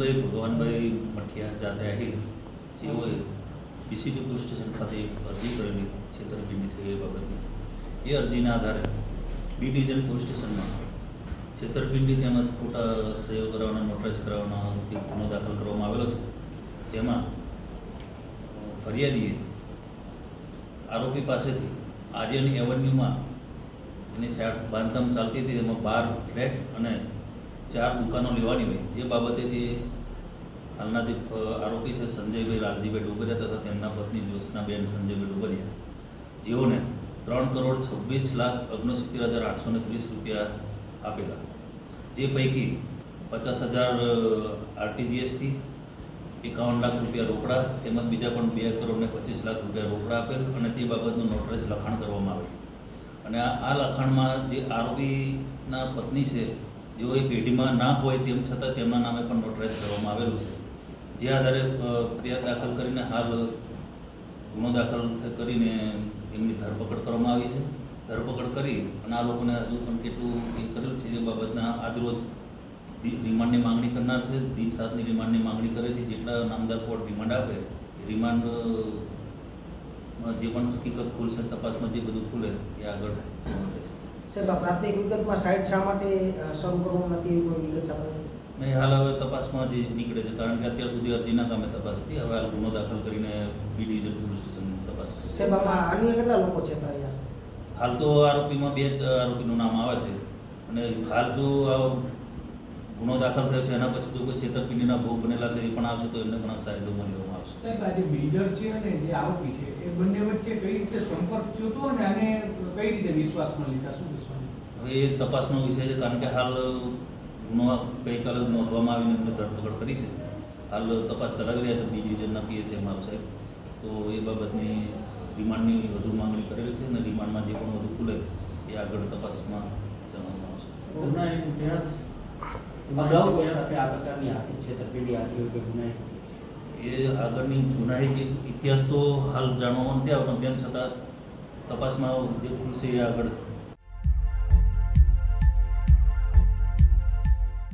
અરવિંદભાઈ ભગવાનભાઈ મઠિયા જાતે આહિર જેઓએ DCP police station ખાતે એક અરજી કરેલી છેતરપિંડી થઈ એ બાબતની. એ અરજીના આધારે બી ડિવિઝન પોલીસ સ્ટેશનમાં છેતરપિંડી તેમજ ખોટા સહયોગ કરાવવાના નોટરાઇઝ કરાવવાનો એક ગુનો દાખલ કરવામાં આવેલો છે. જેમાં ફરિયાદીએ આરોપી પાસેથી આર્યન એવન્યુમાં એની બાંધકામ ચાલતી હતી, એમાં 12 ફ્લેટ અને 4 દુકાનો લેવાની હોય, જે બાબતેથી હાલના જે આરોપી છે સંજયભાઈ લાલજીભાઈ ડોબરિયા તથા તેમના પત્ની જ્યોત્સનાબેન સંજયભાઈ ડોબરિયા, જેઓને 3,26,69,830 રૂપિયા આપેલા, જે પૈકી 50,000 RTGSથી 51 લાખ રૂપિયા રોકડા તેમજ બીજા પણ 2,25,00,000 રૂપિયા રોકડા આપેલ અને તે બાબતનું નોટરાઇઝ લખાણ કરવામાં આવેલ. અને આ લખાણમાં જે આરોપીના પત્ની છે જેઓ એ પેઢીમાં ના હોય તેમ છતાં તેમના નામે પણ નોટરાઇઝ કરવામાં આવેલું છે. જે આધારે ફરિયાદ દાખલ કરીને હાલ ગુનો દાખલ કરીને એમની ધરપકડ કરવામાં આવી છે. ધરપકડ કરી અને આ લોકોને હજુ પણ કેટલું એ કરેલું છે જે બાબતના આજરોજ રિમાન્ડની માંગણી કરનાર છે. દિન 7ની રિમાન્ડની માંગણી કરે છે. જેટલા નામદાર કોર્ટ રિમાન્ડ આપે એ રિમાન્ડમાં જે પણ હકીકત ખુલશે, તપાસમાં જે બધું ખુલે એ આગળ સાહેબ, પ્રાથમિક વિગતમાં સાઇટ શા માટે શરૂ કરવું નથી એવી કોઈ વિગત સામે નહીં. હાલ હવે તપાસમાં જે નીકળે છે, કારણ કે અત્યાર સુધી અરજીના કામે તપાસ હતી. હવે હાલ ગુનો દાખલ કરીને બી ડિવિઝન પોલીસ સ્ટેશન તપાસ કરશે. સાહેબ, આમાં અન્ય કેટલા લોકો છે અહીંયા? હાલ તો આરોપીમાં 2 જ આરોપીનું નામ આવે છે અને હાલ જો ગુનો દાખલ થયો છે એના પછી જો કોઈ છેતરપિંડીના ભોગ બનેલા છે એ પણ આવશે તો એમને પણ સાયદોમાં લેવામાં આવશે. સાહેબ, આ જે બિલ્ડર છે અને જે આરોપી છે એ બંને વચ્ચે કઈ રીતે સંપર્ક થયો હતો અને આને કઈ રીતે વિશ્વાસમાં લીધા, શું વિશ્વાસ? હવે એ તપાસનો વિષય છે, કારણ કે હાલ ગુનો ગઈકાલે નોંધવામાં આવીને એમને ધરપકડ કરી છે. હાલ તપાસ ચલાવી રહ્યા છે બી ડિવિઝનના પીએસઆઈ મારો સાહેબ. તો એ બાબતની રિમાન્ડની વધુ માંગણી કરેલી છે અને રિમાન્ડમાં જે પણ વધુ ખુલે એ આગળ તપાસમાં જણાવવામાં આવશે. અગાઉ કોઈ સાથે આ પ્રકારની આર્થિક છેતરપિંડી આથી હોય ગુનાહિત એ આગળની ગુનાહિત ઇતિહાસ તો હાલ જાણવામાં નથી આવ્યો, પણ તેમ છતાં તપાસમાં જે ખુલશે એ આગળ